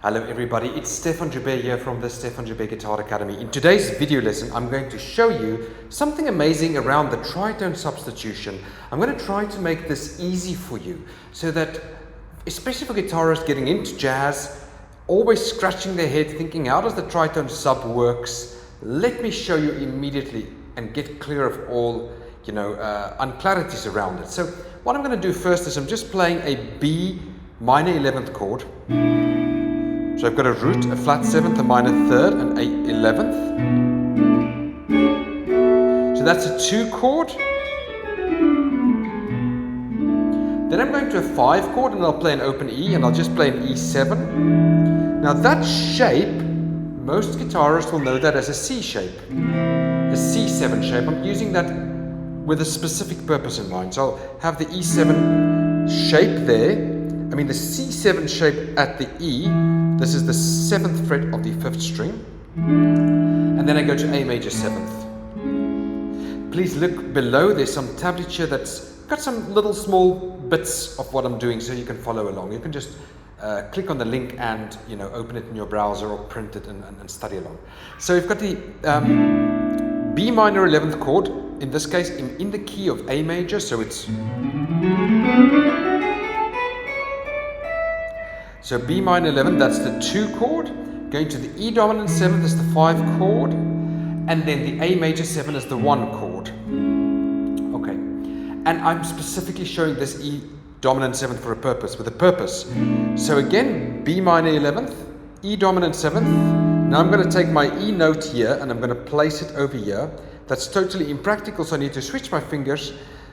Hello everybody, it's Stefan Joubert here from the Stefan Joubert Guitar Academy. In today's video lesson, I'm going to show you something amazing around the tritone substitution. I'm going to try to make this easy for you so that, especially for guitarists getting into jazz, always scratching their head thinking how does the tritone sub works, let me show you immediately and get clear of all unclarities around it. So what I'm going to do first is I'm just playing a B minor 11th chord. So I've got a root, a flat 7th, a minor 3rd, and a 11th. So that's a 2 chord. Then I'm going to a 5 chord and I'll play an open E and I'll just play an E7. Now that shape, most guitarists will know that as a C shape, a C7 shape. I'm using that with a specific purpose in mind. So I'll have the E7 shape there. I mean the C7 shape at the E. This is the 7th fret of the 5th string. And then I go to A major 7th. Please look below, there's some tablature that's got some little small bits of what I'm doing so you can follow along. You can just click on the link and open it in your browser or print it and study along. So we've got the B minor 11th chord, in this case in the key of A major, so it's... So B minor 11, that's the 2 chord, going to the E dominant 7th is the 5 chord, and then the A major 7 is the 1 chord. Okay, and I'm specifically showing this E dominant 7th for a purpose, with a purpose. So again, B minor 11th, E dominant 7th. Now I'm going to take my E note here and I'm going to place it over here. That's totally impractical, so I need to switch my fingers,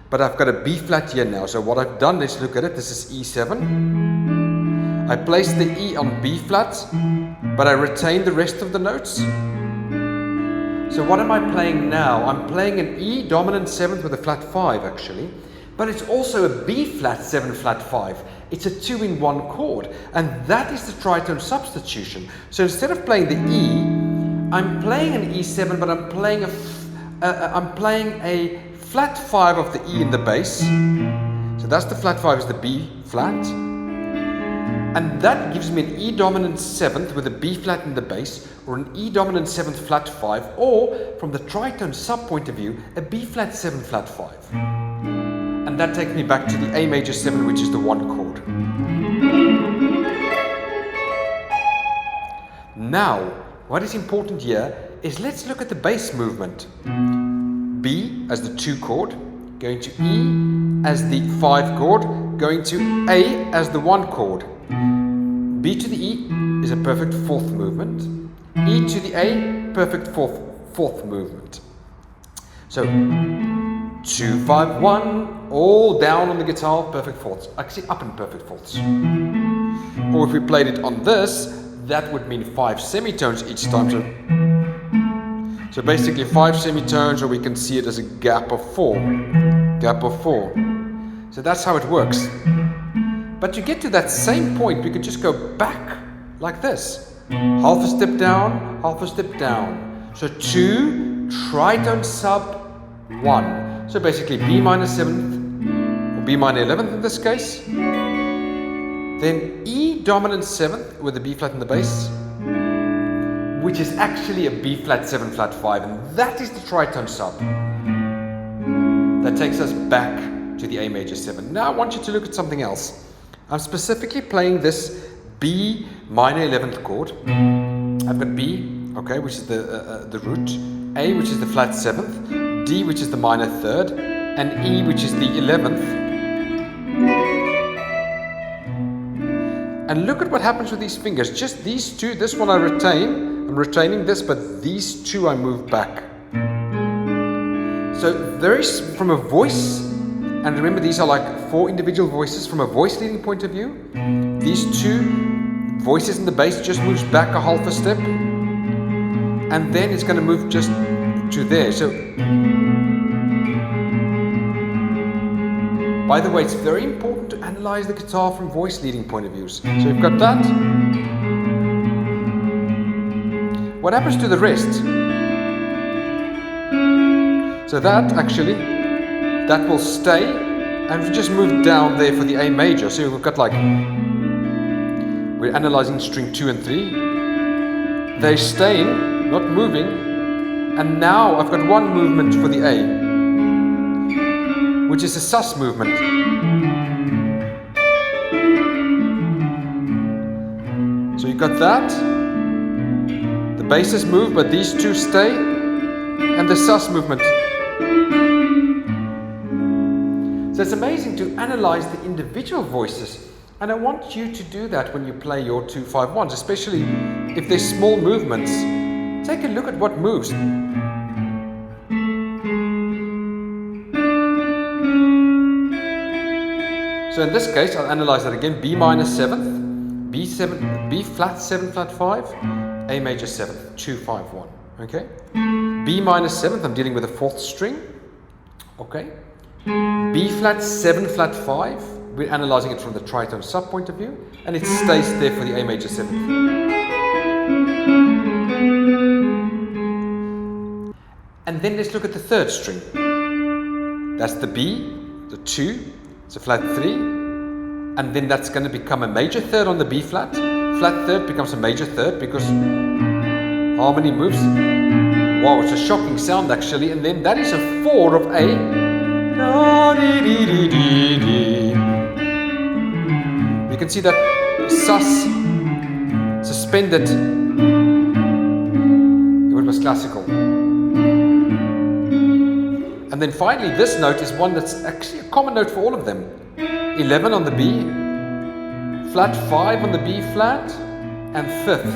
but I've got a B flat here now. So what I've done, let's look at it, this is E7. I place the E on B flat, but I retain the rest of the notes. So what am I playing now? I'm playing an E dominant 7th with a flat 5 actually, but it's also a B flat 7 flat 5. It's a 2-in-1 chord, and that is the tritone substitution. So instead of playing the E, I'm playing an E7, but I'm playing a flat 5 of the E in the bass. So that's the flat 5 is the B flat. And that gives me an E dominant 7th with a B flat in the bass, or an E dominant 7th flat 5, or from the tritone sub point of view, a B flat 7 flat 5. And that takes me back to the A major 7, which is the 1 chord. Now, what is important here is let's look at the bass movement. B as the 2 chord, going to E as the 5 chord, going to A as the 1 chord. B to the E is a perfect 4th movement. E to the A, perfect 4th movement. So 2, 5, 1, all down on the guitar, perfect 4ths. Actually up in perfect 4ths. Or if we played it on this, that would mean 5 semitones each time. So basically 5 semitones, or we can see it as a gap of 4. Gap of 4. So that's how it works. But to get to that same point, we could just go back like this. Half a step down, half a step down. So 2, tritone sub 1. So basically B minor 7th, or B minor 11th in this case. Then E dominant 7th with a B flat in the bass, which is actually a B flat 7 flat 5. And that is the tritone sub. That takes us back to the A major 7. Now I want you to look at something else. I'm specifically playing this B minor 11th chord. I've got B, okay, which is the root, A, which is the flat 7th, D, which is the minor 3rd, and E, which is the 11th. And look at what happens with these fingers. Just these two, this one I retain, I'm retaining this, but these two I move back. So there is, from a voice, and remember, these are like 4 individual voices. From a voice leading point of view, these 2 voices in the bass just moves back a half a step, and then it's going to move just to there. So, by the way, it's very important to analyze the guitar from voice leading point of views. So you've got that. What happens to the rest? So that actually, that will stay, and we just move down there for the A major. So we've got like We're analyzing string 2 and 3. They're staying, not moving. And now I've got one movement for the A, which is a sus movement. So you got that. The basses move, but these two stay. And the sus movement. So it's amazing to analyze the individual voices. And I want you to do that when you play your 2-5-1s, especially if there's small movements. Take a look at what moves. So in this case, I'll analyze that again. B minor 7th, B7, B flat 7 flat 5, A major 7th, 2-5-1. Okay. B minor 7th, I'm dealing with a 4th string. Okay. B flat 7 flat 5. We're analyzing it from the tritone sub point of view, and it stays there for the A major 7th. And then let's look at the 3rd string. That's the B, the 2, it's a flat 3, and then that's going to become a major 3rd on the B flat. Flat 3rd becomes a major 3rd because harmony moves. Wow, it's a shocking sound actually, and then that is a 4 of A. You can see that sus suspended. It was classical. And then finally this note is one that's actually a common note for all of them. 11 on the B, flat 5 on the B flat, and 5th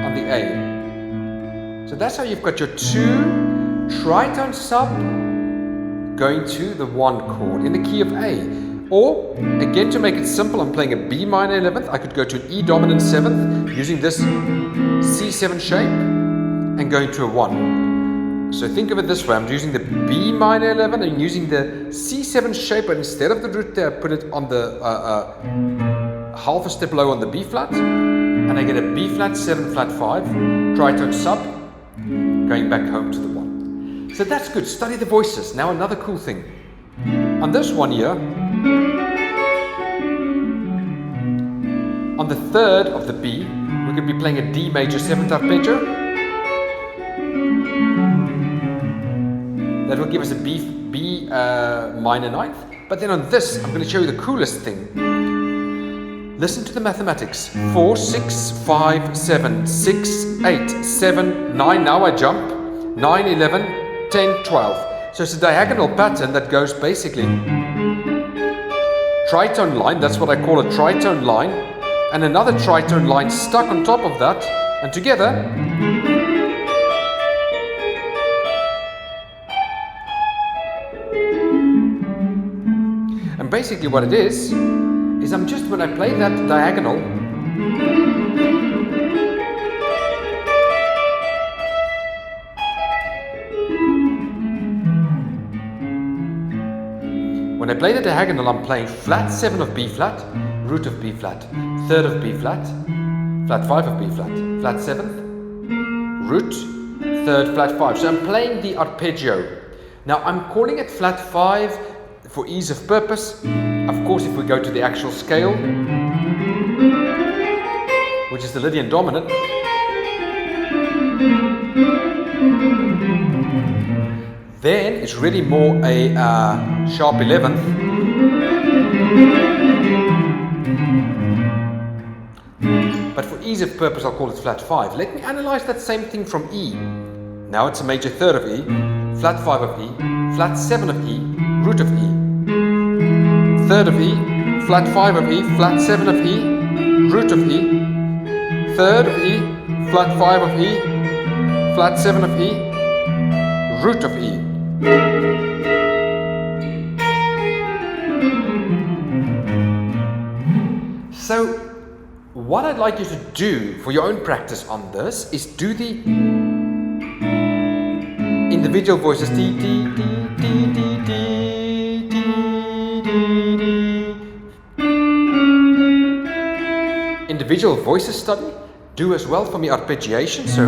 on the A. So that's how you've got your 2 tritone sub going to the 1 chord in the key of A. Or, again, to make it simple, I'm playing a B minor 11th. I could go to an E dominant 7th using this C7 shape and going to a 1. So think of it this way. I'm using the B minor 11 and using the C7 shape, but instead of the root there, I put it on the half a step low on the B flat, and I get a B flat 7 flat 5, tritone sub, going back home to the 1. So that's good. Study the voices. Now another cool thing. On this one here, on the 3rd of the B, we could be playing a D major 7th arpeggio. That will give us a B minor 9th. But then on this, I'm going to show you the coolest thing. Listen to the mathematics. 4, 6, 5, 7, 6, 8, 7, 9. Now I jump. 9, 11, 10, 12. So it's a diagonal pattern that goes basically tritone line, that's what I call a tritone line, and another tritone line stuck on top of that, and together and basically what it is I'm just, when I play that diagonal, when I play the diagonal, I'm playing flat 7 of B flat, root of B flat, 3rd of B flat, flat 5 of B flat, flat 7th, root, 3rd, flat 5. So I'm playing the arpeggio. Now I'm calling it flat 5 for ease of purpose. Of course, if we go to the actual scale, which is the Lydian dominant, then it's really more a sharp 11th. But for ease of purpose, I'll call it flat 5. Let me analyze that same thing from E. Now it's a major 3rd of E, flat 5 of E, flat 7 of E, root of E. 3rd of E, flat 5 of E, flat 7 of E, root of E. 3rd of E, flat 5 of E, flat 7 of E, root of E. So what I'd like you to do for your own practice on this is do the individual voices. T, T, T, T, T, T, T, T. Individual voices study. Do as well for me arpeggiation. So,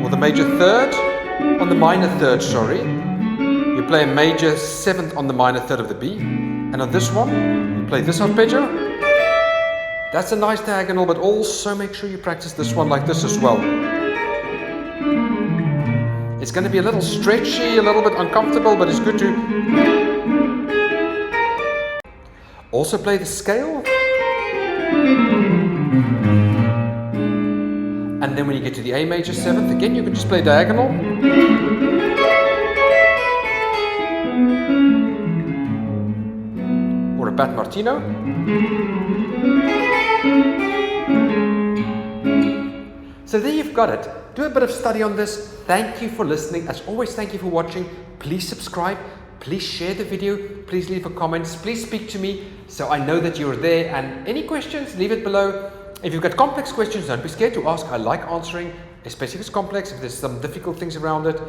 or the major 3rd on the minor 3rd, sorry. You play a major 7th on the minor 3rd of the B. And on this one, you play this arpeggio. That's a nice diagonal, but also make sure you practice this one like this as well. It's going to be a little stretchy, a little bit uncomfortable, but it's good to also play the scale. And then when you get to the A major 7th, again you can just play diagonal. Or a Pat Martino. So there you've got it. Do a bit of study on this. Thank you for listening. As always, thank you for watching. Please subscribe. Please share the video. Please leave a comment. Please speak to me so I know that you're there. And any questions, leave it below. If you've got complex questions, don't be scared to ask. I like answering, especially if it's complex, if there's some difficult things around it.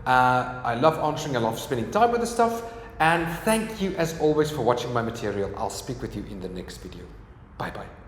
I love answering. I love spending time with this stuff. And thank you, as always, for watching my material. I'll speak with you in the next video. Bye-bye.